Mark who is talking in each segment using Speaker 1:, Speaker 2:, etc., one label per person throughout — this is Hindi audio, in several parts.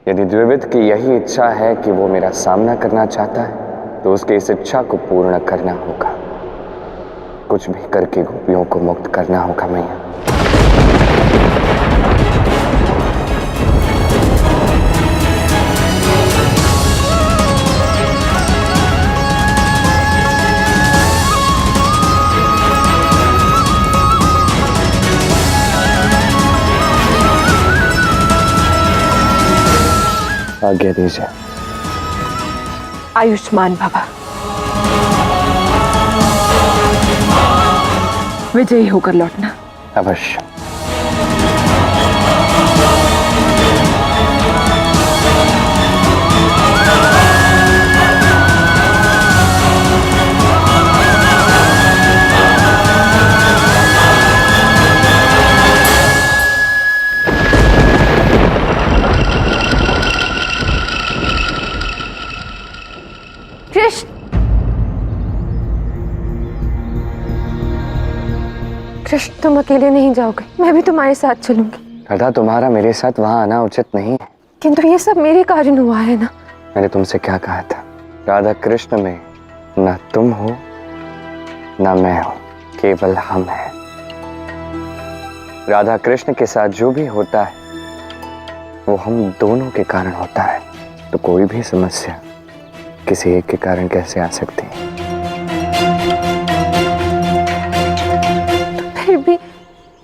Speaker 1: यदि द्विविद की यही इच्छा है कि वो मेरा सामना करना चाहता है तो उसकी इस इच्छा को पूर्ण करना होगा। कुछ भी करके गोपियों को मुक्त करना होगा मैया। आज्ञा दीजिए।
Speaker 2: आयुष्मान भवा। विजयी होकर लौटना।
Speaker 1: अवश्य।
Speaker 2: कृष्ण, तुम अकेले नहीं जाओगे, मैं भी तुम्हारे साथ चलूंगी।
Speaker 1: राधा, तुम्हारा मेरे साथ वहां आना उचित नहीं है।
Speaker 2: किंतु ये सब मेरे कारण हुआ है ना।
Speaker 1: मैंने तुमसे क्या कहा था? राधा कृष्ण में ना तुम हो ना मैं हूं, केवल हम हैं। राधा कृष्ण के साथ जो भी होता है वो हम दोनों के कारण होता है, तो कोई भी समस्या किसी एक के कारण कैसे आ सकती है?
Speaker 2: फिर भी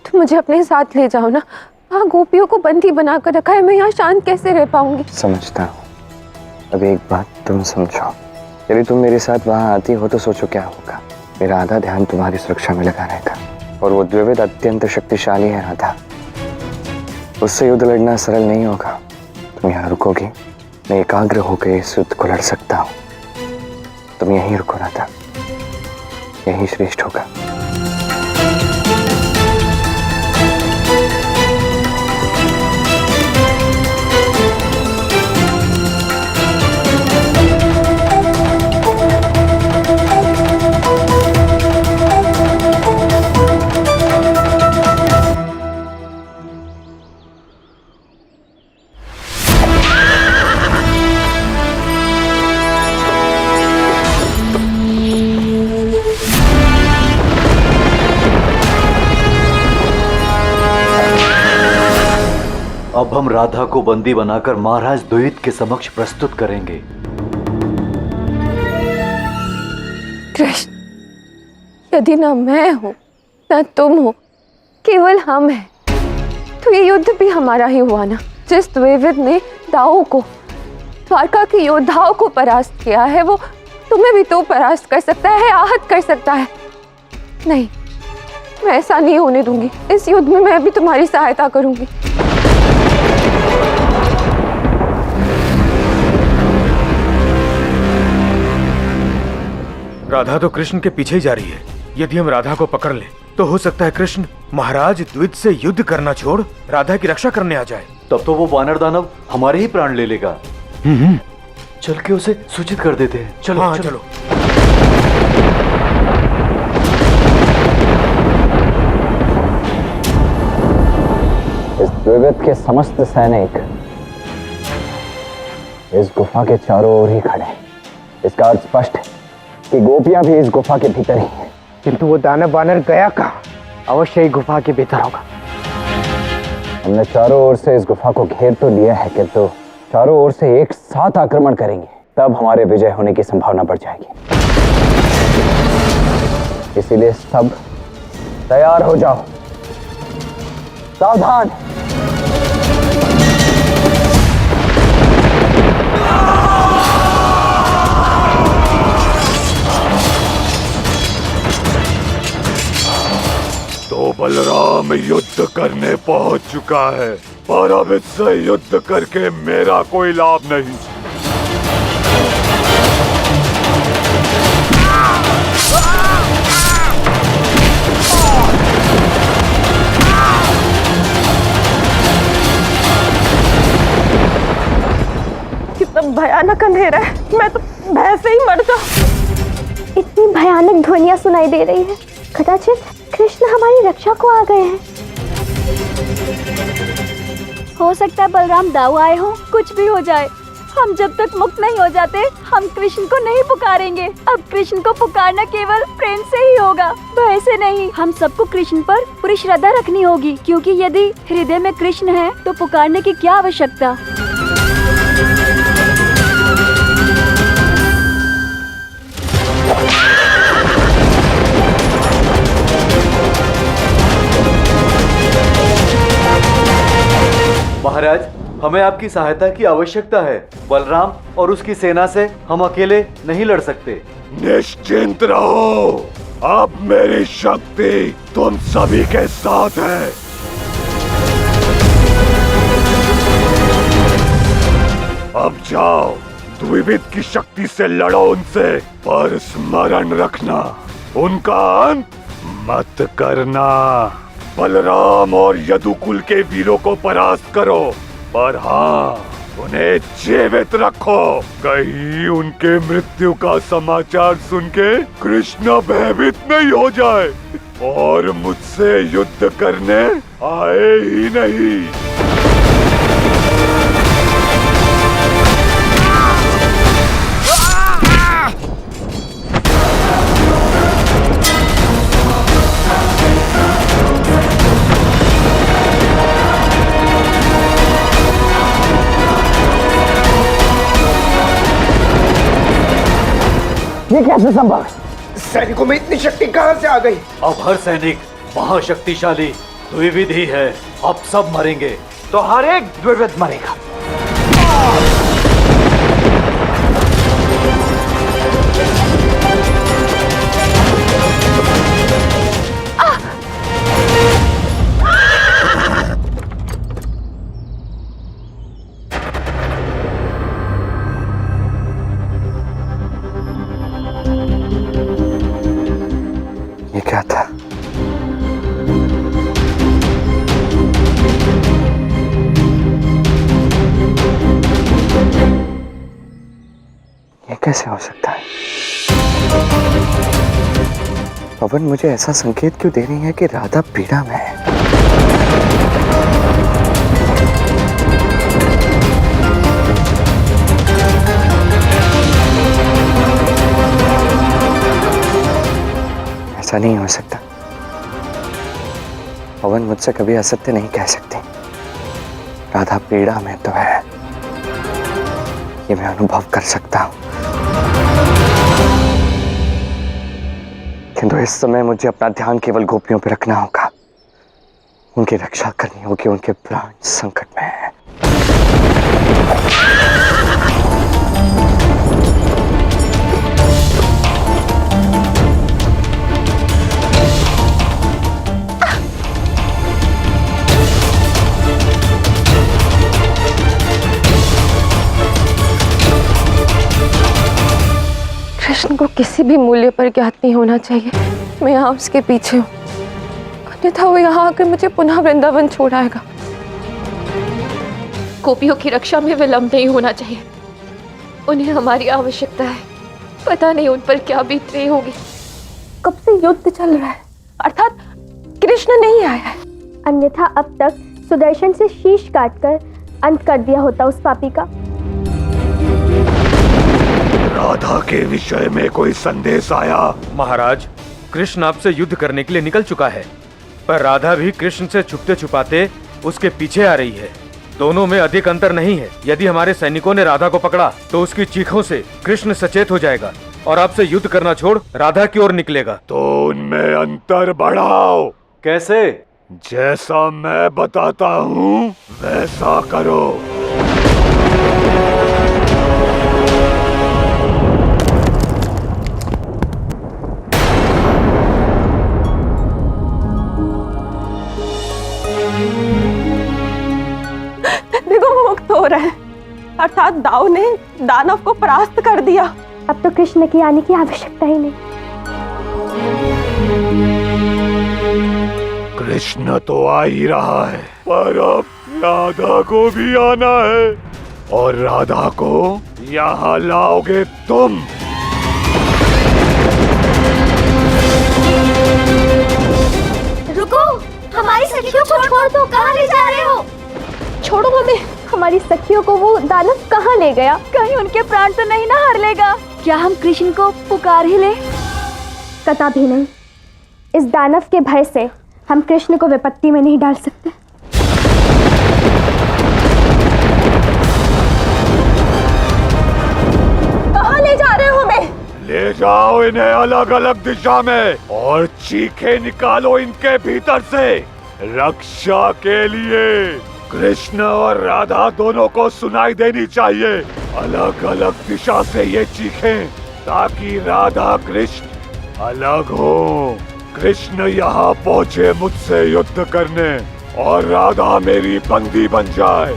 Speaker 2: तुम मुझे अपने साथ ले जाओ ना। वहाँ गोपियों को बंदी बनाकर रखा है, मैं यहाँ शांत कैसे रह पाऊंगी?
Speaker 1: समझता हूँ। अब एक बात तुम समझो, यदि तुम मेरे साथ वहां आती हो तो सोचो क्या होगा। मेरा आधा ध्यान तुम्हारी सुरक्षा में लगा रहेगा, और वो द्विविद अत्यंत शक्तिशाली है राधा। उससे युद्ध लड़ना सरल नहीं होगा। तुम यहाँ रुकोगी, मैं एकाग्र होकर इस युद्ध को लड़ सकता हूँ। तुम यहीं रुको राधा, यही श्रेष्ठ होगा।
Speaker 3: अब हम राधा को बंदी बनाकर महाराज द्वैत के समक्ष प्रस्तुत करेंगे।
Speaker 2: कृष्ण, यदि ना मैं हूं ना तुम हो, केवल हम हैं, तो ये युद्ध भी हमारा ही हुआ ना। जिस द्विविद ने दाऊ को, द्वारका के योद्धाओं को परास्त किया है, वो तुम्हें भी तो परास्त कर सकता है, आहत कर सकता है। नहीं, मैं ऐसा नहीं होने दूंगी। इस युद्ध में मैं भी तुम्हारी सहायता करूंगी।
Speaker 4: राधा तो कृष्ण के पीछे ही जा रही है। यदि हम राधा को पकड़ लें तो हो सकता है कृष्ण महाराज द्विज से युद्ध करना छोड़ राधा की रक्षा करने आ जाए।
Speaker 3: तब तो वो वानर दानव हमारे ही प्राण ले लेगा। चल के उसे सूचित कर देते हैं। चलो।
Speaker 4: हाँ,
Speaker 3: चलो।
Speaker 1: इस द्विविद के समस्त सैनिक इस गुफा के चारों ओर ही खड़े हैं। इसका अर्थ स्पष्ट है कि गोपियां भी इस गुफा के भीतर ही हैं।
Speaker 5: किंतु वो दानव वानर गया कहाँ? अवश्य ही गुफा के भीतर होगा।
Speaker 1: हमने चारों ओर से इस गुफा को घेर तो लिया है, किंतु चारों ओर से एक साथ आक्रमण करेंगे, तब हमारे विजय होने की संभावना बढ़ जाएगी। इसीलिए सब तैयार हो जाओ। सावधान।
Speaker 6: तो बलराम युद्ध करने पहुंच चुका है, पर अब इससे युद्ध करके मेरा कोई लाभ नहीं।
Speaker 2: कितना भयानक अंधेरा है, मैं तो भय से ही मर जाऊं।
Speaker 7: इतनी भयानक ध्वनियां सुनाई दे रही है, कदाचित कृष्ण हमारी रक्षा को आ गए हैं। हो सकता है बलराम दाऊ आए हो, कुछ भी हो जाए, हम जब तक मुक्त नहीं हो जाते हम कृष्ण को नहीं पुकारेंगे। अब कृष्ण को पुकारना केवल प्रेम से ही होगा, भय से नहीं। हम सबको कृष्ण पर पूरी श्रद्धा रखनी होगी, क्योंकि यदि हृदय में कृष्ण है तो पुकारने की क्या आवश्यकता।
Speaker 3: महाराज, हमें आपकी सहायता की आवश्यकता है। बलराम और उसकी सेना से हम अकेले नहीं लड़ सकते।
Speaker 6: निश्चिंत रहो, अब मेरी शक्ति तुम सभी के साथ है। अब जाओ, द्विविद की शक्ति से लड़ो उनसे, पर स्मरण रखना उनका अंत मत करना। बलराम और यदुकुल के वीरों को परास्त करो, पर हाँ, उन्हें जीवित रखो। कहीं उनके मृत्यु का समाचार सुन के कृष्ण भयभीत नहीं हो जाए और मुझसे युद्ध करने आए ही नहीं।
Speaker 5: ये कैसे संभव है? सैनिकों में इतनी शक्ति कहां से आ गई?
Speaker 3: अब हर सैनिक महाशक्तिशाली द्विविद ही है। अब सब मरेंगे।
Speaker 5: तो हर एक द्विविद मरेगा।
Speaker 1: ये क्या था? ये कैसे हो सकता है? पवन मुझे ऐसा संकेत क्यों दे रही है कि राधा पीड़ा में है? ऐसा नहीं हो सकता। पवन मुझसे कभी असत्य नहीं कह सकती। राधा पीड़ा में तो है, ये मैं अनुभव कर सकता हूं। किंतु इस समय मुझे अपना ध्यान केवल गोपियों पर रखना होगा। उनकी रक्षा करनी होगी, उनके प्राण संकट में है।
Speaker 2: कृष्ण को किसी भी मूल्य पर ज्ञात नहीं होना चाहिए मैं यहाँ उसके पीछे हूँ, अन्यथा वो यहाँ आकर मुझे पुनः वृंदावन छोड़ आएगा। गोपियों की रक्षा में विलंब नहीं होना चाहिए, उन्हें हमारी आवश्यकता है। पता नहीं उन पर क्या बीत रही होगी। कब से युद्ध चल रहा है, अर्थात कृष्ण नहीं आया है।
Speaker 7: अन्यथा अब तक सुदर्शन से शीश काटकर अंत कर दिया होता उस पापी का।
Speaker 6: राधा के विषय में कोई संदेश आया?
Speaker 4: महाराज, कृष्ण आपसे युद्ध करने के लिए निकल चुका है, पर राधा भी कृष्ण से छुपते छुपाते उसके पीछे आ रही है। दोनों में अधिक अंतर नहीं है। यदि हमारे सैनिकों ने राधा को पकड़ा तो उसकी चीखों से कृष्ण सचेत हो जाएगा और आपसे युद्ध करना छोड़ राधा की ओर निकलेगा।
Speaker 6: तो उनमें अंतर बढ़ाओ।
Speaker 3: कैसे?
Speaker 6: जैसा मैं बताता हूँ वैसा करो।
Speaker 2: मुक्त हो रहा है, अर्थात दाऊ ने दानव को परास्त कर दिया।
Speaker 7: अब तो कृष्ण के आने की आवश्यकता ही नहीं।
Speaker 6: कृष्ण तो आ ही रहा है, पर अब राधा को भी आना है, और राधा को यहाँ लाओगे तुम।
Speaker 7: रुको, हमारी सखी को छोड़ दो, कहाँ ले जा रहे हो? छोड़ो हमें। हमारी सखियों को वो दानव कहाँ ले गया? कहीं उनके प्राण तो नहीं ना हर लेगा? क्या हम कृष्ण को पुकार ही ले? कदापि नहीं। इस दानव के भय से हम कृष्ण को विपत्ति में नहीं डाल सकते। कहाँ ले जा रहे हो हमें?
Speaker 6: ले जाओ इन्हें अलग अलग दिशा में और चीखें निकालो इनके भीतर से। रक्षा के लिए कृष्ण और राधा दोनों को सुनाई देनी चाहिए। अलग अलग दिशा से ये चीखें ताकि राधा कृष्ण अलग हो। कृष्ण यहाँ पहुँचे मुझसे युद्ध करने और राधा मेरी बंदी बन जाए।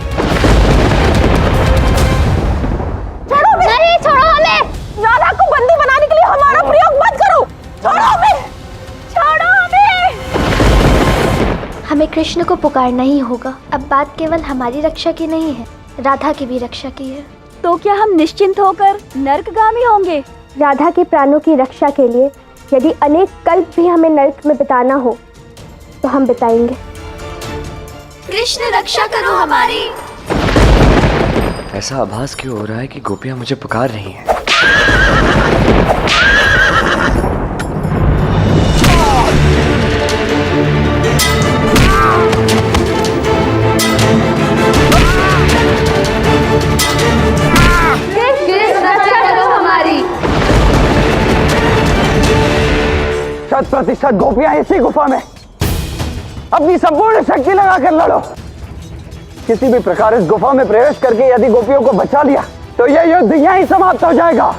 Speaker 7: नहीं, छोड़ो हमें। राधा को बंदी बनाने के लिए हमारा प्रयोग मत करो। छोड़ो हमें, छोड़ो हमें। हमें कृष्ण को पुकारना ही होगा। अब बात केवल हमारी रक्षा की नहीं है, राधा की भी रक्षा की है। तो क्या हम निश्चिंत होकर नरकगामी होंगे? राधा के प्राणों की रक्षा के लिए यदि अनेक कल्प भी हमें नरक में बिताना हो तो हम बिताएंगे। कृष्ण रक्षा करो हमारी।
Speaker 1: ऐसा आभास क्यों हो रहा है कि गोपियां मुझे पुकार रही हैं?
Speaker 5: शत प्रतिशत गोपियां इसी गुफा में। अपनी संपूर्ण शक्ति लगाकर लड़ो। किसी भी प्रकार इस गुफा में प्रवेश करके यदि गोपियों को बचा लिया तो यह युद्ध यहीं समाप्त हो जाएगा।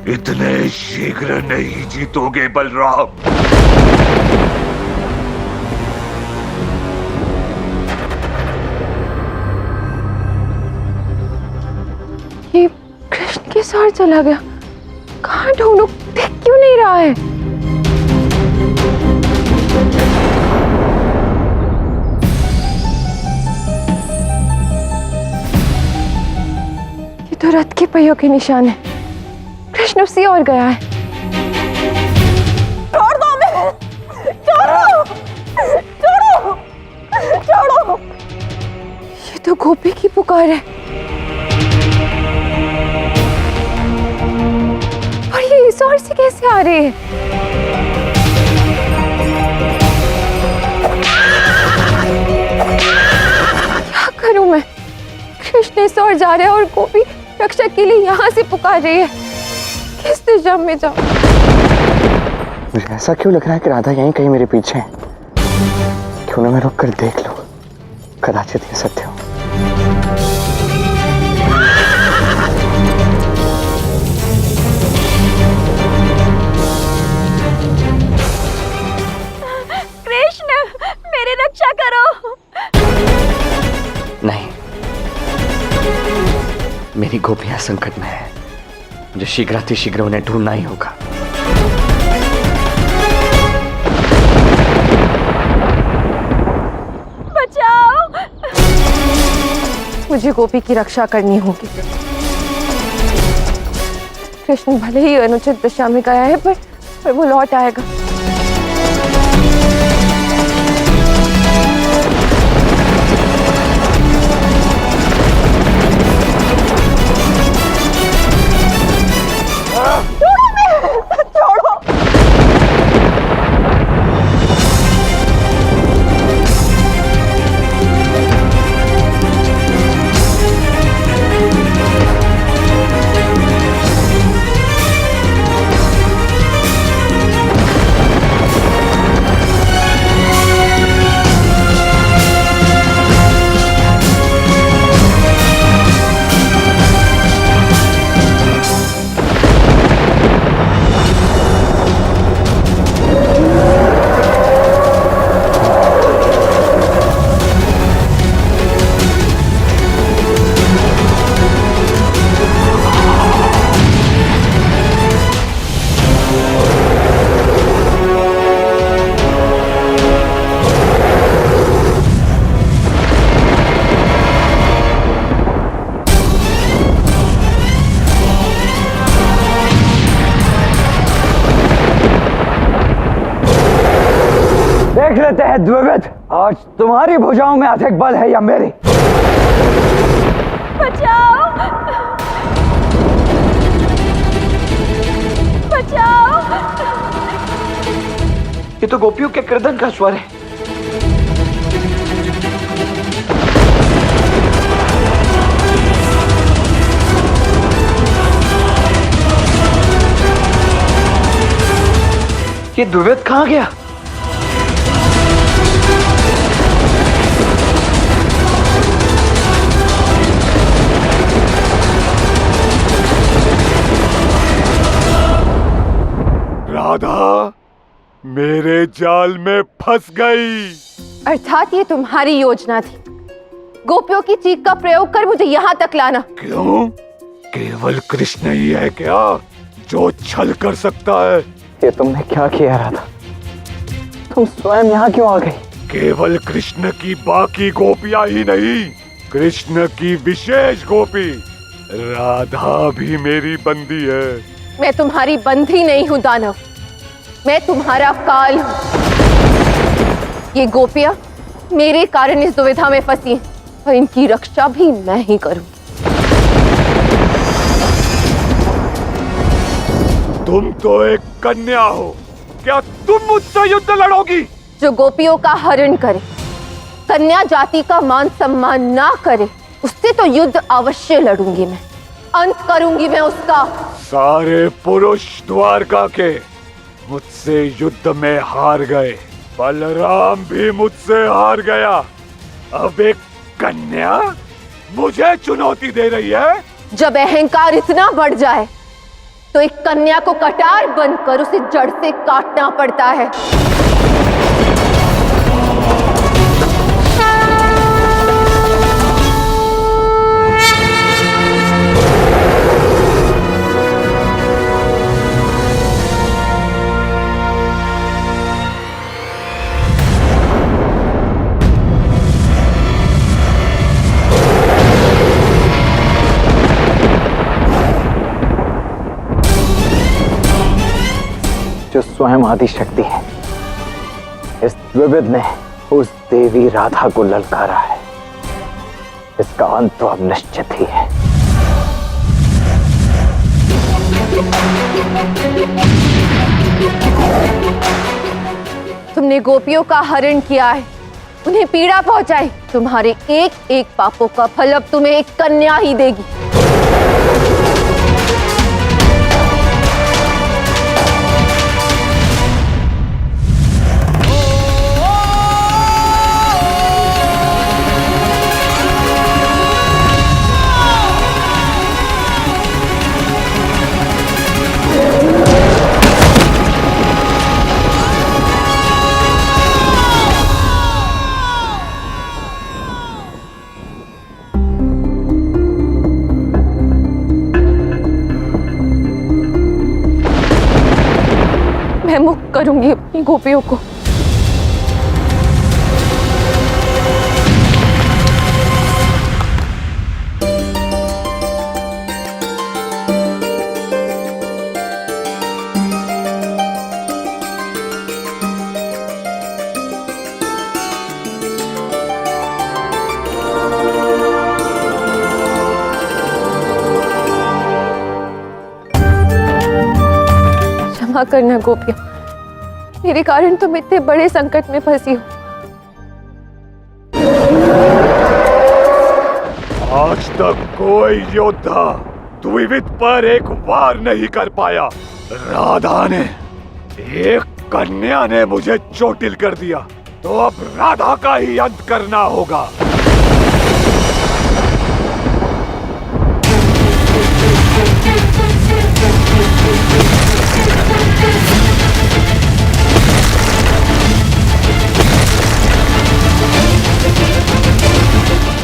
Speaker 6: इतने शीघ्र नहीं जीतोगे बलराम।
Speaker 2: ये कृष्ण के साथ चला गया। कहाँ ढूंढूं? दिख क्यों नहीं रहा है? ये तो रथ के पहियों के निशान है। कृष्ण उसी ओर गया है। छोड़ दो हमें! छोड़ो! छोड़ो! छोड़ो! ये तो गोपी की पुकार है। और ये इस ओर से कैसे आ रही है? क्या करूं मैं? कृष्ण इस ओर जा रहे हैं और गोपी रक्षा के लिए यहाँ से पुकार रही है। किस दिशा में जाऊं?
Speaker 1: मुझे ऐसा क्यों लग रहा है कि राधा यहीं कहीं मेरे पीछे है। क्यों ना मैं रुक कर देख लूं, कदाचित ये सत्य हो।
Speaker 7: कृष्ण, मेरी रक्षा करो।
Speaker 1: नहीं, मेरी गोपियां संकट में है। मुझे शीघ्र उन्हें ढूंढना ही होगा।
Speaker 7: बचाओ!
Speaker 2: मुझे गोपी की रक्षा करनी होगी। कृष्ण भले ही अनुचित दिशा में गया है पर वो लौट आएगा।
Speaker 5: देख लेते हैं द्विविद, आज तुम्हारी भुजाओं में अधिक बल है या मेरी।
Speaker 7: बचाओ बचाओ।
Speaker 5: ये तो गोपियों के कीर्तन का स्वर है। ये द्विविद कहाँ गया?
Speaker 6: राधा मेरे जाल में फंस गई।
Speaker 2: अर्थात ये तुम्हारी योजना थी, गोपियों की चीख का प्रयोग कर मुझे यहाँ तक लाना।
Speaker 6: क्यों? केवल कृष्ण ही है क्या जो छल कर सकता है?
Speaker 5: ये तुमने क्या किया राधा? तुम स्वयं यहाँ क्यों आ गई?
Speaker 6: केवल कृष्ण की बाकी गोपियां ही नहीं, कृष्ण की विशेष गोपी राधा भी मेरी बंदी है।
Speaker 2: मैं तुम्हारी बंधी नहीं हूँ दानव, मैं तुम्हारा काल हूँ। ये गोपियाँ मेरे कारण इस दुविधा में फंसी हैं और इनकी रक्षा भी मैं ही करूँगी।
Speaker 6: तुम तो एक कन्या हो, क्या तुम मुझसे युद्ध लड़ोगी?
Speaker 2: जो गोपियों का हरण करे, कन्या जाति का मान सम्मान ना करे, उससे तो युद्ध अवश्य लड़ूंगी मैं, अंत करूंगी मैं उसका।
Speaker 6: सारे पुरुष द्वारका के मुझसे युद्ध में हार गए, बलराम भी मुझसे हार गया। अब एक कन्या मुझे चुनौती दे रही है।
Speaker 2: जब अहंकार इतना बढ़ जाए तो एक कन्या को कटार बनकर उसे जड़ से काटना पड़ता है।
Speaker 5: जो स्वयं आदि शक्ति है, इस द्विविद ने उस देवी राधा को ललकारा है। इसका अंत तो अब निश्चित ही है।
Speaker 2: तुमने गोपियों का हरण किया है, उन्हें पीड़ा पहुंचाई। तुम्हारे एक एक पापों का फल अब तुम्हें एक कन्या ही देगी। मैं मुक्त करूंगी अपनी गोपियों को। क्षमा करना गोपियों, मेरे कारण तुम इतने बड़े संकट में फंसी हो।
Speaker 6: आज तक कोई योद्धा द्विविद पर एक वार नहीं कर पाया। राधा ने, एक कन्या ने मुझे चोटिल कर दिया, तो अब राधा का ही अंत करना होगा।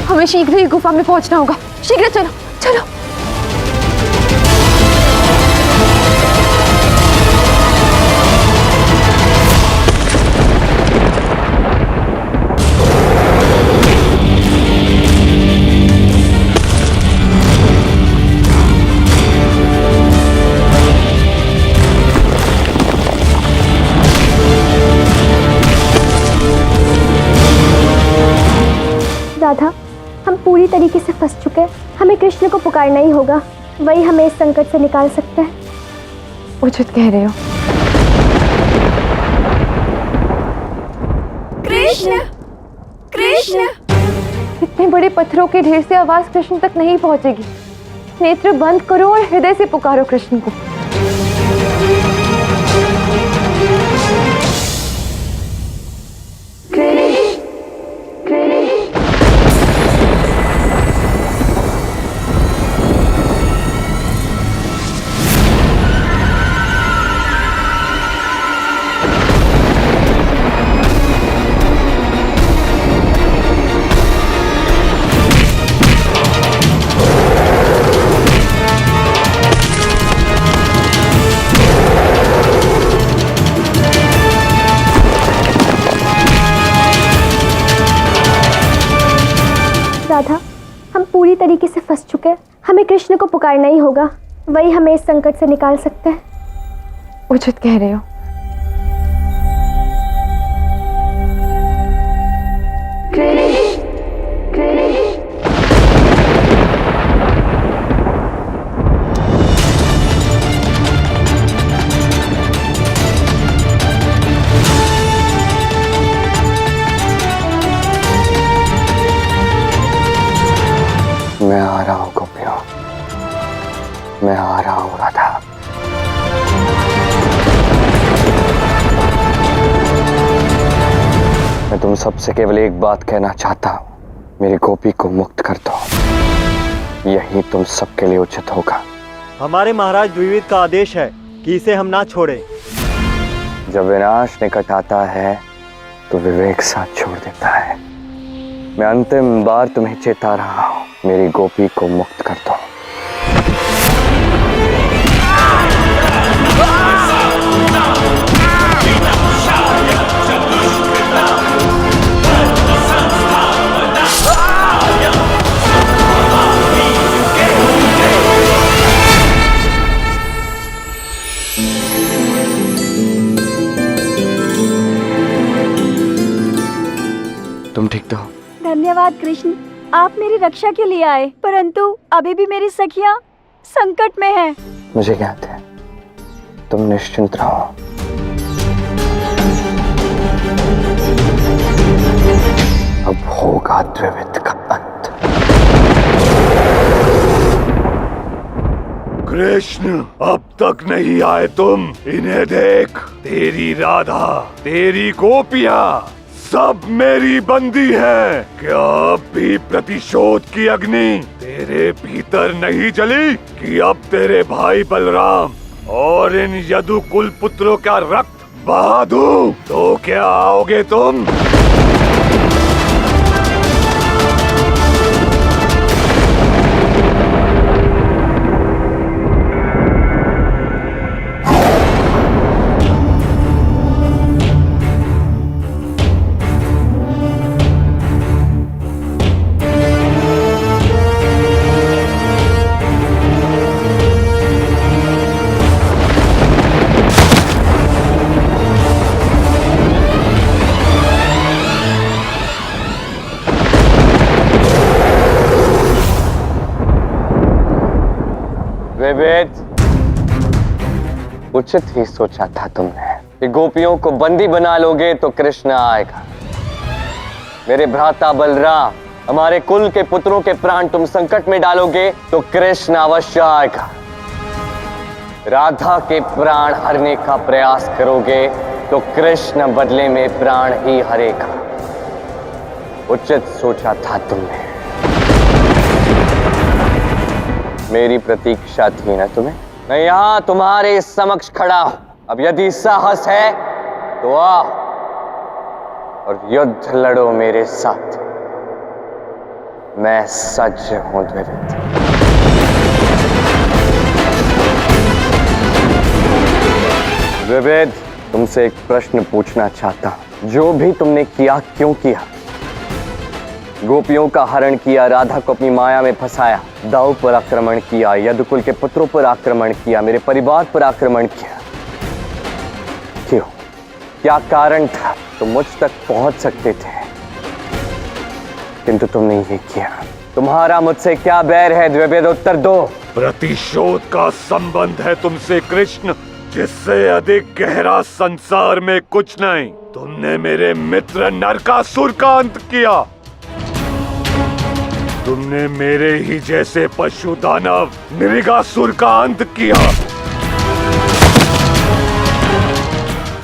Speaker 2: हमें शीघ्र ही गुफा में पहुंचना होगा। शीघ्र चलो चलो।
Speaker 8: फंस चुके हैं, हमें कृष्ण को पुकारना ही होगा, वही हमें इस संकट से निकाल सकता है।
Speaker 2: उचित कह रहे हो।
Speaker 7: कृष्ण कृष्ण।
Speaker 2: इतने बड़े पत्थरों के ढेर से आवाज कृष्ण तक नहीं पहुंचेगी। नेत्र बंद करो और हृदय से पुकारो कृष्ण को।
Speaker 8: राधा, हम पूरी तरीके से फंस चुके हैं, हमें कृष्ण को पुकारना ही होगा, वही हमें इस संकट से निकाल सकता है।
Speaker 2: उचित कह रहे हो।
Speaker 1: मैं आ रहा हूँ गोपियों, मैं आ रहा हूँ राधा। मैं तुम सबसे केवल एक बात कहना चाहता हूँ, मेरी गोपी को मुक्त कर दो, यही तुम सबके लिए उचित होगा।
Speaker 9: हमारे महाराज द्विविद का आदेश है कि इसे हम ना छोड़ें।
Speaker 1: जब विनाश निकट आता है तो विवेक साथ छोड़ देता है। मैं अंतिम बार तुम्हें चेता रहा हूं, मेरी गोपी को मुक्त कर दो। तुम ठीक तो हो?
Speaker 7: धन्यवाद कृष्ण, आप मेरी रक्षा के लिए आए, परंतु अभी भी मेरी सखियां संकट में हैं।
Speaker 1: मुझे ज्ञात है, तुम निश्चिंत रहो। अब होगा द्विविद का अंत।
Speaker 6: कृष्ण, अब तक नहीं आए तुम? इन्हें देख, तेरी राधा, तेरी गोपियां सब मेरी बंदी हैं। क्या अब भी प्रतिशोध की अग्नि तेरे भीतर नहीं जली कि अब तेरे भाई बलराम और इन यदु कुल पुत्रों का रक्त बहा दूं तो क्या आओगे तुम?
Speaker 1: विवेद, उचित ही सोचा था तुमने कि गोपियों को बंदी बना लोगे तो कृष्ण आएगा। मेरे भ्राता बलराम, हमारे कुल के पुत्रों के प्राण तुम संकट में डालोगे तो कृष्ण अवश्य आएगा। राधा के प्राण हरने का प्रयास करोगे तो कृष्ण बदले में प्राण ही हरेगा। उचित सोचा था तुमने। मेरी प्रतीक्षा थी ना तुम्हें? मैं यहां तुम्हारे समक्ष खड़ा हूं। अब यदि साहस है तो आओ और युद्ध लड़ो मेरे साथ। मैं सज्ज हूं द्विविद। विवेद, तुमसे एक प्रश्न पूछना चाहता हूं। जो भी तुमने किया, क्यों किया? गोपियों का हरण किया, राधा को अपनी माया में फंसाया, दाऊ पर आक्रमण किया, यदुकुल के पुत्रों पर आक्रमण किया, मेरे परिवार पर आक्रमण किया। क्यों? क्या कारण था? तुम मुझ तक पहुंच सकते थे, किंतु तुमने ये किया। तुम्हारा मुझसे क्या बैर है द्विवेद, उत्तर दो।
Speaker 6: प्रतिशोध का संबंध है तुमसे कृष्ण, जिससे अधिक गहरा संसार में कुछ नहीं। तुमने मेरे मित्र नरकासुर का अंत किया। तुमने मेरे ही जैसे पशु दानव नृगासुर का अंत किया,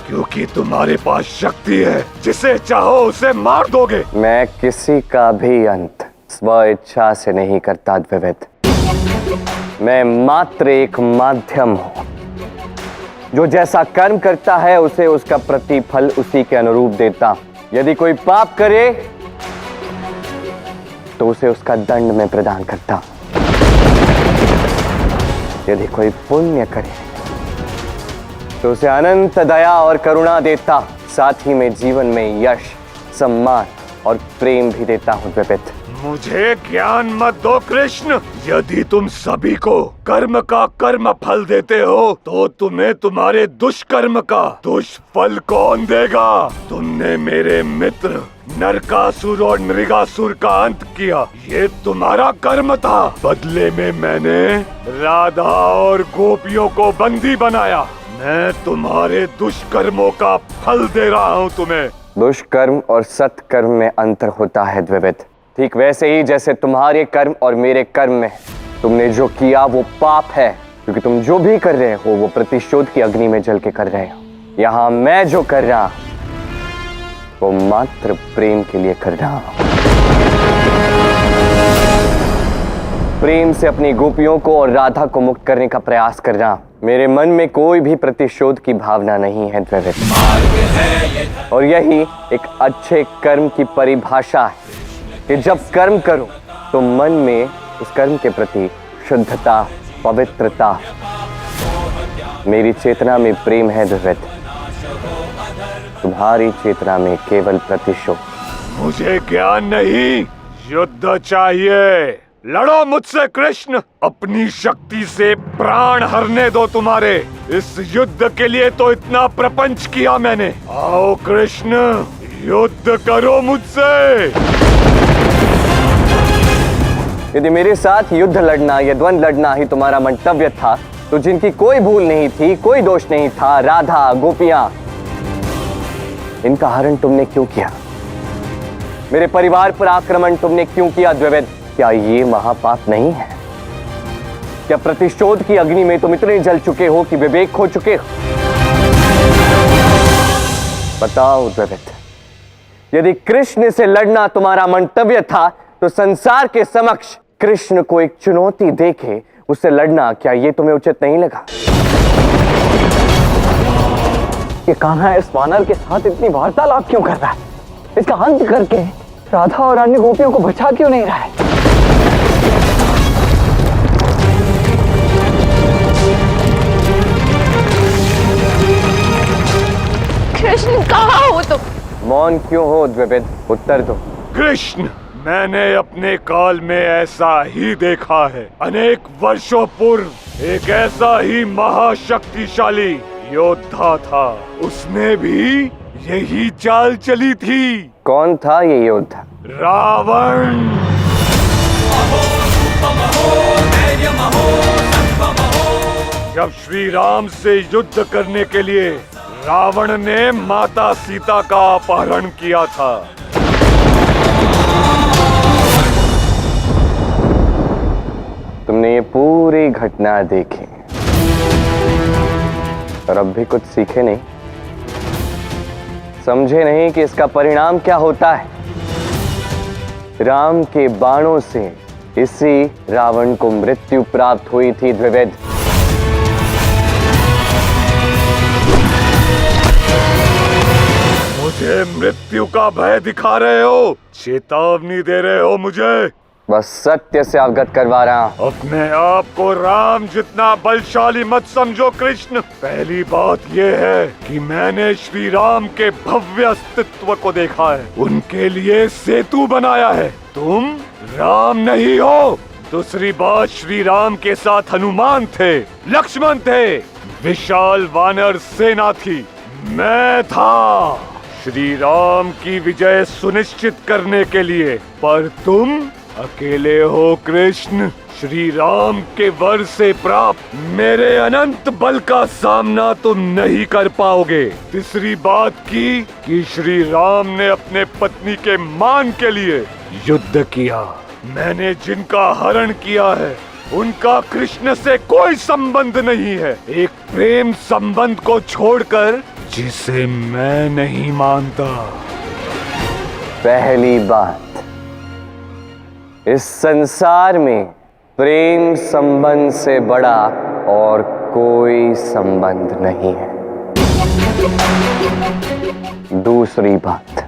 Speaker 6: क्योंकि तुम्हारे पास शक्ति है, जिसे चाहो उसे मार दोगे।
Speaker 1: मैं किसी का भी अंत स्व इच्छा से नहीं करता द्विवेद। मैं मात्र एक माध्यम हूं, जो जैसा कर्म करता है उसे उसका प्रतिफल उसी के अनुरूप देता। यदि कोई पाप करे तो उसे उसका दंड में प्रदान करता, यदि कोई पुण्य करे तो उसे अनंत दया और करुणा देता। साथ ही में जीवन में यश, सम्मान और प्रेम भी देता हूं द्विवेद।
Speaker 6: मुझे ज्ञान मत दो कृष्ण। यदि तुम सभी को कर्म का कर्म फल देते हो तो तुम्हें तुम्हारे दुष्कर्म का दुष्फल कौन देगा? तुमने मेरे मित्र नरकासुर और नृगासुर का अंत किया, ये तुम्हारा कर्म था। बदले में मैंने राधा और गोपियों को बंदी बनाया। मैं तुम्हारे दुष्कर्मों का फल दे रहा हूँ तुम्हें।
Speaker 1: दुष्कर्म और सत्कर्म में अंतर होता है द्विवेद। ठीक वैसे ही जैसे तुम्हारे कर्म और मेरे कर्म में तुमने जो किया वो पाप है, क्योंकि तुम जो भी कर रहे हो वो प्रतिशोध की अग्नि में जल के कर रहे हो। यहाँ मैं जो कर रहा वो मात्र प्रेम के लिए कर रहा हूं। प्रेम से अपनी गोपियों को और राधा को मुक्त करने का प्रयास कर रहा हूं। मेरे मन में कोई भी प्रतिशोध की भावना नहीं है द्विवेद। और यही एक अच्छे कर्म की परिभाषा है कि जब कर्म करो तो मन में उस कर्म के प्रति शुद्धता, पवित्रता। मेरी चेतना में प्रेम है द्विवेद, तुम्हारी चेतना में केवल प्रतिशोध।
Speaker 6: मुझे ज्ञान नहीं, युद्ध चाहिए। लड़ो मुझसे कृष्ण। अपनी शक्ति से प्राण हरने दो तुम्हारे। इस युद्ध के लिए तो इतना प्रपंच किया मैंने। आओ कृष्ण, युद्ध करो मुझसे।
Speaker 1: यदि मेरे साथ युद्ध लड़ना या द्वंद्व लड़ना ही तुम्हारा मंतव्य था तो जिनकी कोई भूल नहीं थी, कोई दोष नहीं था, राधा, गोपियां, इनका हरण तुमने क्यों किया? मेरे परिवार पर आक्रमण तुमने क्यों किया द्विवेद? क्या ये महापाप नहीं है? क्या प्रतिशोध की अग्नि में तुम इतने जल चुके हो कि विवेक खो चुके हो? बताओ द्विवेद, यदि कृष्ण से लड़ना तुम्हारा मंतव्य था तो संसार के समक्ष कृष्ण को एक चुनौती देके उससे लड़ना, क्या ये तुम्हें उचित नहीं लगा?
Speaker 5: ये कान्हा इस वानर के साथ इतनी वार्तालाप क्यों कर रहा है? इसका अंत करके राधा और अन्य गोपियों को बचा क्यों नहीं रहा है?
Speaker 2: कृष्ण कहाँ हो तुम?
Speaker 1: मौन क्यों हो द्विवेद, उत्तर दो।
Speaker 6: कृष्ण, मैंने अपने काल में ऐसा ही देखा है। अनेक वर्षों पूर्व एक ऐसा ही महाशक्तिशाली योद्धा था। उसने भी यही चाल चली थी।
Speaker 1: कौन था ये योद्धा?
Speaker 6: रावण। जब श्री राम से युद्ध करने के लिए रावण ने माता सीता का अपहरण किया था।
Speaker 1: तुमने ये पूरी घटना देखी और अब भी कुछ सीखे नहीं, समझे नहीं कि इसका परिणाम क्या होता है। राम के बाणों से इसी रावण को मृत्यु प्राप्त हुई थी द्विवेद।
Speaker 6: मुझे मृत्यु का भय दिखा रहे हो, चेतावनी दे रहे हो मुझे।
Speaker 1: बस सत्य से अवगत करवा रहा हूं।
Speaker 6: अपने आप को राम जितना बलशाली मत समझो कृष्ण। पहली बात यह है कि मैंने श्री राम के भव्य अस्तित्व को देखा है, उनके लिए सेतु बनाया है। तुम राम नहीं हो। दूसरी बात, श्री राम के साथ हनुमान थे, लक्ष्मण थे, विशाल वानर सेना थी, मैं था श्री राम की विजय सुनिश्चित करने के लिए। पर तुम अकेले हो कृष्ण। श्री राम के वर से प्राप्त मेरे अनंत बल का सामना तुम नहीं कर पाओगे। तीसरी बात की कि श्री राम ने अपने पत्नी के मान के लिए युद्ध किया। मैंने जिनका हरण किया है उनका कृष्ण से कोई संबंध नहीं है, एक प्रेम संबंध को छोड़कर जिसे मैं नहीं मानता।
Speaker 1: पहली बात, इस संसार में प्रेम संबंध से बड़ा और कोई संबंध नहीं है। दूसरी बात,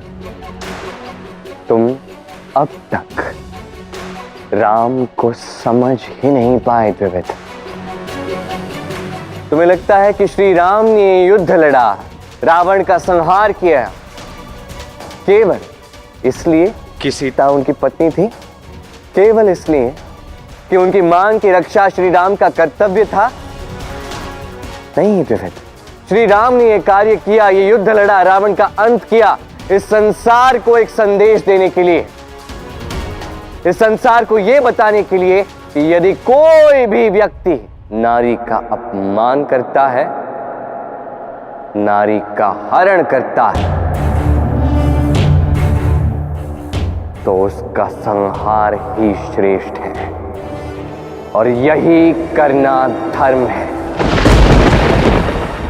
Speaker 1: तुम अब तक राम को समझ ही नहीं पाए द्विविद। तुम्हें लगता है कि श्री राम ने युद्ध लड़ा, रावण का संहार किया केवल इसलिए कि सीता उनकी पत्नी थी, केवल इसलिए कि उनकी मांग की रक्षा श्री राम का कर्तव्य था? नहीं द्विविद, श्री राम ने यह कार्य किया, ये युद्ध लड़ा, रावण का अंत किया इस संसार को एक संदेश देने के लिए, इस संसार को यह बताने के लिए कि यदि कोई भी व्यक्ति नारी का अपमान करता है, नारी का हरण करता है, तो उसका संहार ही श्रेष्ठ है और यही करना धर्म है।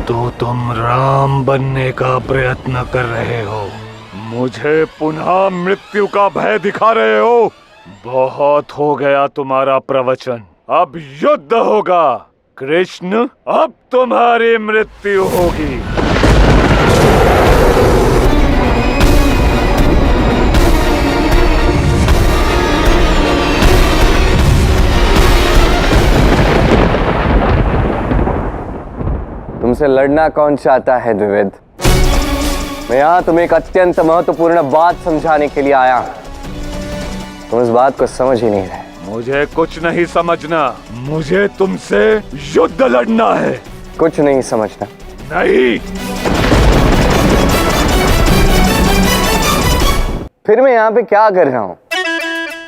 Speaker 6: तो तुम राम बनने का प्रयत्न कर रहे हो, मुझे पुनः मृत्यु का भय दिखा रहे हो। बहुत हो गया तुम्हारा प्रवचन, अब युद्ध होगा। कृष्ण, अब तुम्हारी मृत्यु होगी।
Speaker 1: तुमसे लड़ना कौन चाहता है द्विविद? मैं यहां तुम्हें एक अत्यंत महत्वपूर्ण बात समझाने के लिए आया हूं। तुम इस बात को समझ ही नहीं रहे।
Speaker 6: मुझे कुछ नहीं समझना, मुझे तुमसे युद्ध लड़ना है।
Speaker 1: कुछ नहीं समझना?
Speaker 6: नहीं।
Speaker 1: फिर मैं यहाँ पे क्या कर रहा हूँ?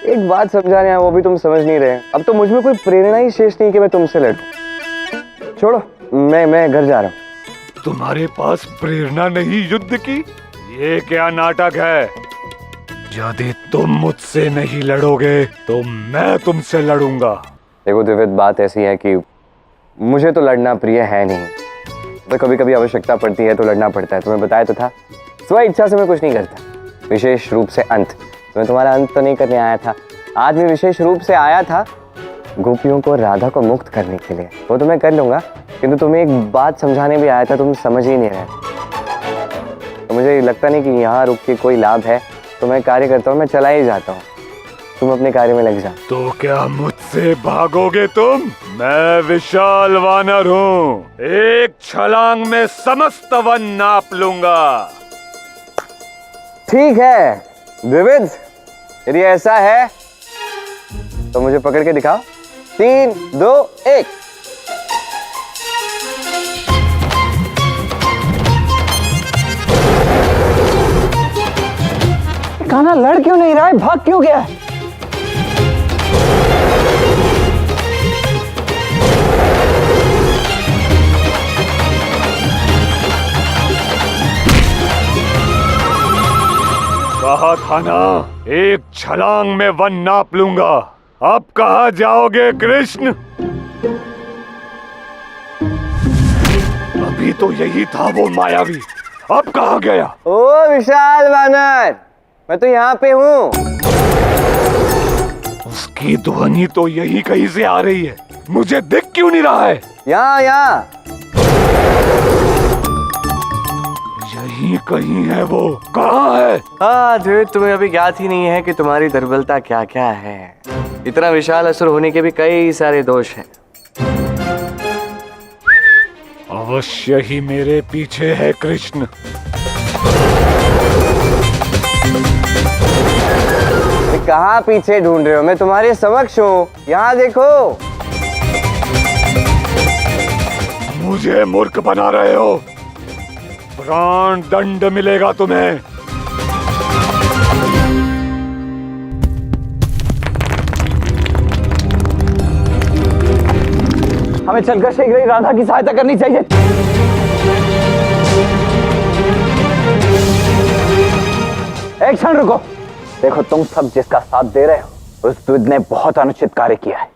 Speaker 1: एक बात समझाने आया, वो भी तुम समझ नहीं रहे। अब तो मुझ में कोई प्रेरणा ही शेष नहीं कि मैं तुमसे लड़ूं। छोड़ो, मैं घर जा रहा हूँ।
Speaker 6: तुम्हारे पास प्रेरणा नहीं युद्ध की? ये क्या नाटक है? यदि तुम मुझसे नहीं लड़ोगे तो मैं तुमसे लड़ूंगा।
Speaker 1: देखो द्विविद, बात ऐसी है कि मुझे तो लड़ना प्रिय है नहीं, तो कभी कभी आवश्यकता पड़ती है तो लड़ना पड़ता है। तुम्हें बताया तो था, स्व इच्छा से मैं कुछ नहीं करता। विशेष रूप से अंत, मैं तुम्हारा अंत तो नहीं करने आया था। आज मैं विशेष रूप से आया था गोपियों को, राधा को मुक्त करने के लिए। वो तो मैं कर लूंगा, किंतु तुम्हें एक बात समझाने भी आया था, तुम समझ ही नहीं रहे। तो मुझे लगता नहीं कि यहाँ रुक के कोई लाभ है, तो मैं कार्य करता हूँ, मैं चला ही जाता हूँ। तुम अपने कार्य में लग जाओ।
Speaker 6: तो क्या मुझसे भागोगे तुम? मैं विशाल वानर हूँ, एक छलांग में समस्त वन नाप लूंगा।
Speaker 1: ठीक है द्विविद, यदि ऐसा है तो मुझे पकड़ के दिखाओ। 3, 2, 1।
Speaker 5: कान्हा लड़ क्यों नहीं रहा है? भाग क्यों गया है?
Speaker 6: कहा था ना, एक छलांग में वन नाप लूंगा। अब कहाँ जाओगे कृष्ण? अभी तो यही था वो मायावी, अब कहाँ गया?
Speaker 1: ओ विशाल वानर, मैं तो यहाँ पे हूँ।
Speaker 6: उसकी ध्वनि तो यही कहीं से आ रही है, मुझे दिख क्यों नहीं रहा है?
Speaker 1: यहाँ
Speaker 6: यही कहीं है वो, कहाँ है?
Speaker 1: हाँ द्विविद, तुम्हें अभी ज्ञात ही नहीं है कि तुम्हारी दुर्बलता क्या क्या है। इतना विशाल असुर होने के भी कई सारे दोष हैं।
Speaker 6: अवश्य ही मेरे पीछे है कृष्ण।
Speaker 1: कहाँ पीछे ढूंढ रहे हो? मैं तुम्हारे समक्ष हूँ, यहाँ देखो।
Speaker 6: मुझे मूर्ख बना रहे हो, प्राण दंड मिलेगा तुम्हें।
Speaker 5: हमें चलकर शीघ्र ही राधा की सहायता करनी चाहिए। एक क्षण रुको। देखो, तुम सब जिसका साथ दे रहे हो उस द्विज ने बहुत अनुचित कार्य किया है।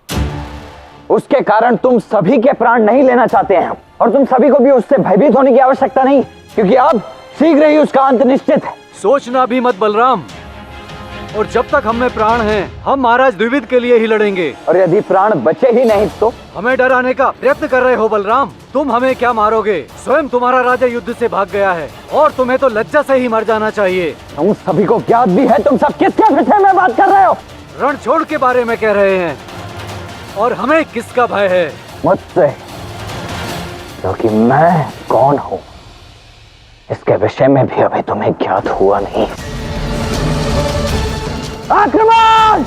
Speaker 5: उसके कारण तुम सभी के प्राण नहीं लेना चाहते हैं और तुम सभी को भी उससे भयभीत होने की आवश्यकता नहीं, क्योंकि अब शीघ्र ही उसका अंत निश्चित है।
Speaker 3: सोचना भी मत बलराम, और जब तक हम में प्राण हैं, हम महाराज द्विविद के लिए ही लड़ेंगे।
Speaker 5: और यदि प्राण बचे ही नहीं तो?
Speaker 3: हमें डराने का प्रयत्न कर रहे हो बलराम। तुम हमें क्या मारोगे? स्वयं तुम्हारा राजा युद्ध से भाग गया है और तुम्हें तो लज्जा से ही मर जाना चाहिए।
Speaker 5: तुम सभी को ज्ञात भी है तुम सब किसके विषय में बात कर रहे हो?
Speaker 3: रणछोड़ के बारे में कह रहे हैं। और हमें किसका भय है?
Speaker 5: मुझसे, क्योंकि मैं कौन हूँ इसके विषय में भी अभी तुम्हें ज्ञात हुआ नहीं। आक्रमण!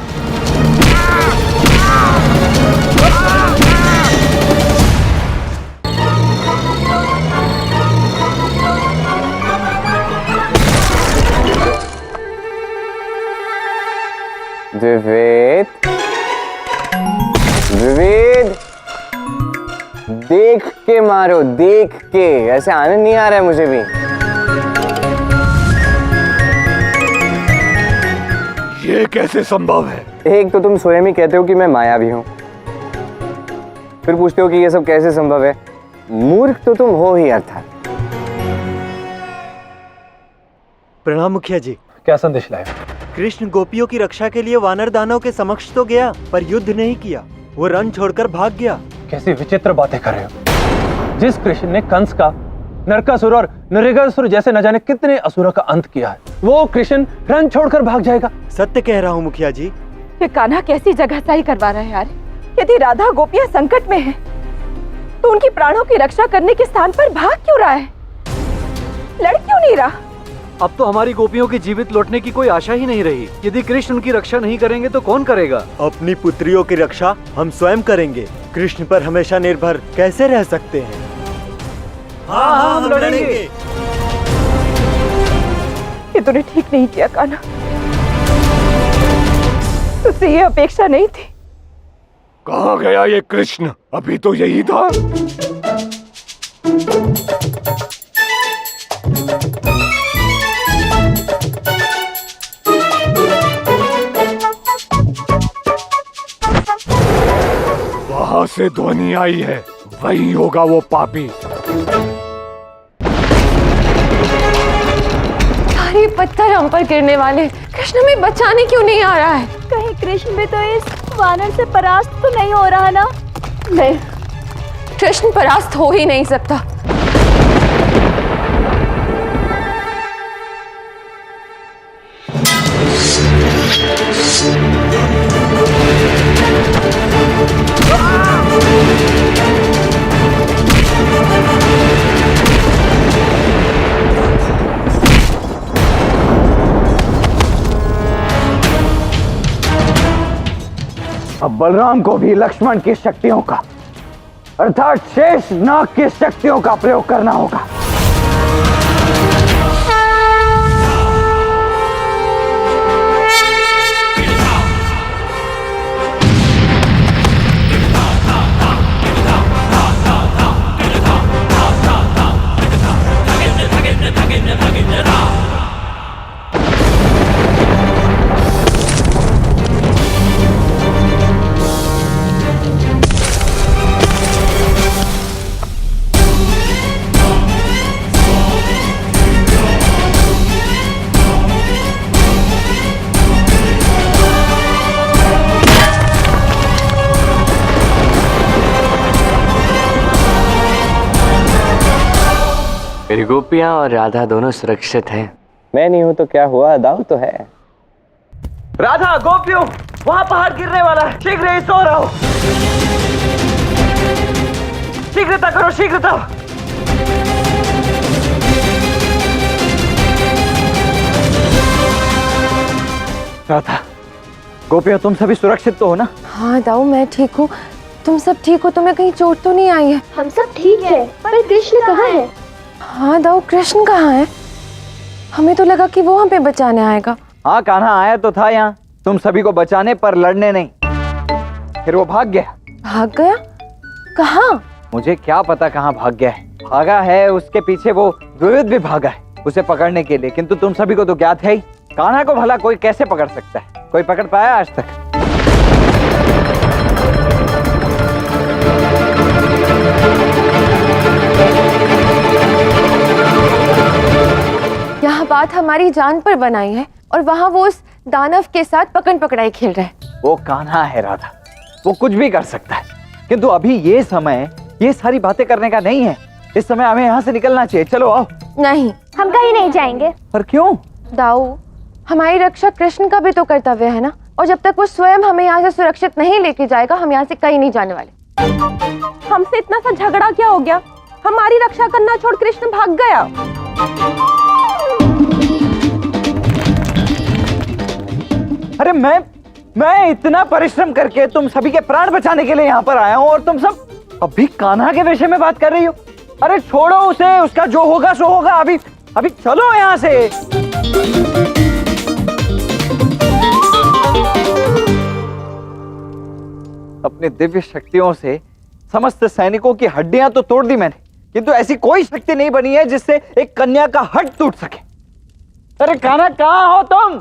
Speaker 1: द्विवेद, द्विवेद, देख के मारो, देख के। ऐसे आनंद नहीं आ रहा है मुझे भी।
Speaker 6: ये कैसे संभव है?
Speaker 1: एक तो तुम स्वयं ही कहते हो कि मैं मायावी हूं, फिर पूछते हो कि ये सब कैसे संभव है। मूर्ख तो तुम हो ही अर्थात।
Speaker 9: प्रणाम मुखिया जी।
Speaker 5: क्या संदेश लाए?
Speaker 9: कृष्ण गोपियों की रक्षा के लिए वानर दानव के समक्ष तो गया, पर युद्ध नहीं किया। वो रण छोड़कर भाग गया।
Speaker 10: कैसी विचित्र बातें कर रहे हो। जिस कृष्ण ने कंस का, नरकासुर और नृगासुर जैसे न जाने कितने असुरों का अंत किया है, वो कृष्ण रण छोड़कर भाग जाएगा?
Speaker 9: सत्य कह रहा हूँ मुखिया जी।
Speaker 2: ये कान्हा कैसी जगह सही करवा रहा है यार। यदि राधा गोपियां संकट में है तो उनकी प्राणों की रक्षा करने के स्थान पर भाग क्यों रहा है? लड़ क्यों नहीं रहा?
Speaker 3: अब तो हमारी गोपियों के जीवित लौटने की कोई आशा ही नहीं रही। यदि कृष्ण उनकी रक्षा नहीं करेंगे तो कौन करेगा?
Speaker 9: अपनी पुत्रियों की रक्षा हम स्वयं करेंगे। कृष्ण पर हमेशा निर्भर कैसे रह सकते हैं? हाँ, हम लड़ेंगे।
Speaker 2: ये तूने ठीक नहीं किया कान्हा। तुझसे ये अपेक्षा नहीं थी।
Speaker 6: कहाँ गया ये कृष्ण? अभी तो यही था। वहां से ध्वनि आई है, वही होगा वो पापी।
Speaker 2: सारे पत्थर हम पर गिरने वाले, कृष्ण हमें बचाने क्यों नहीं आ रहा है?
Speaker 7: कहीं कृष्ण भी तो इस वानर से परास्त तो नहीं हो रहा ना?
Speaker 2: नहीं, कृष्ण परास्त हो ही नहीं सकता।
Speaker 5: अब बलराम को भी लक्ष्मण की शक्तियों का अर्थात शेष नाग की शक्तियों का प्रयोग करना होगा।
Speaker 1: मेरी गोपियां और राधा दोनों सुरक्षित हैं। मैं नहीं हूं तो क्या हुआ, दाऊ तो है।
Speaker 5: राधा, गोपियों, वहां पहाड़ गिरने वाला है, शीघ्र ही सो रहो। शीघ्रता करो, शीघ्रता। राधा, गोपियों, तुम सभी सुरक्षित तो हो ना?
Speaker 2: हाँ दाऊ, मैं ठीक हूँ। तुम सब ठीक हो? तुम्हें कहीं चोट तो नहीं आई है?
Speaker 8: हम सब ठीक है, पर कृष्ण कहाँ है?
Speaker 2: हाँ दाऊ, कृष्ण कहाँ है? हमें तो लगा कि वो हम पे बचाने आएगा।
Speaker 5: हाँ, कान्हा आया तो था यहाँ तुम सभी को बचाने, पर लड़ने नहीं। फिर वो भाग गया।
Speaker 2: भाग गया? कहाँ?
Speaker 5: मुझे क्या पता कहाँ भाग गया है। भागा है, उसके पीछे वो द्विविद भी भागा है उसे पकड़ने के लिए, किंतु तुम सभी को तो ज्ञात है ही कान्हा को भला कोई कैसे पकड़ सकता है? कोई पकड़ पाया आज तक?
Speaker 2: यहाँ बात हमारी जान पर बनाई है और वहाँ वो उस दानव के साथ पकड़ पकड़ाई खेल रहे हैं।
Speaker 5: वो कान्हा है राधा, वो कुछ भी कर सकता है, किंतु अभी ये समय ये सारी बातें करने का नहीं है। इस समय हमें यहाँ से निकलना चाहिए। चलो आओ।
Speaker 2: नहीं,
Speaker 8: हम कहीं नहीं जाएंगे।
Speaker 5: पर क्यों?
Speaker 2: दाऊ, हमारी रक्षा कृष्ण का भी तो कर्तव्य है ना, और जब तक वो स्वयं हमें यहाँ से सुरक्षित नहीं लेके जाएगा हम यहाँ से कहीं नहीं जाने वाले।
Speaker 7: हमसे इतना सा झगड़ा क्या हो गया? हमारी रक्षा करना छोड़ कृष्ण भाग गया।
Speaker 5: अरे मैं इतना परिश्रम करके तुम सभी के प्राण बचाने के लिए यहाँ पर आया हूँ और तुम सब अभी कान्हा के विषय में बात कर रही हो। अरे छोड़ो उसे, उसका जो होगा सो होगा। अभी चलो यहाँ से। अपनी दिव्य शक्तियों से समस्त सैनिकों की हड्डियां तो तोड़ दी मैंने, किंतु ऐसी कोई शक्ति नहीं बनी है जिससे एक कन्या का हड्ड टूट सके। अरे कान्हा कहाँ हो तुम?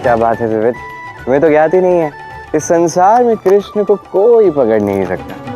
Speaker 1: क्या बात है विविध, तुम्हें तो ज्ञात ही नहीं है इस संसार में कृष्ण को कोई पकड़ नहीं सकता।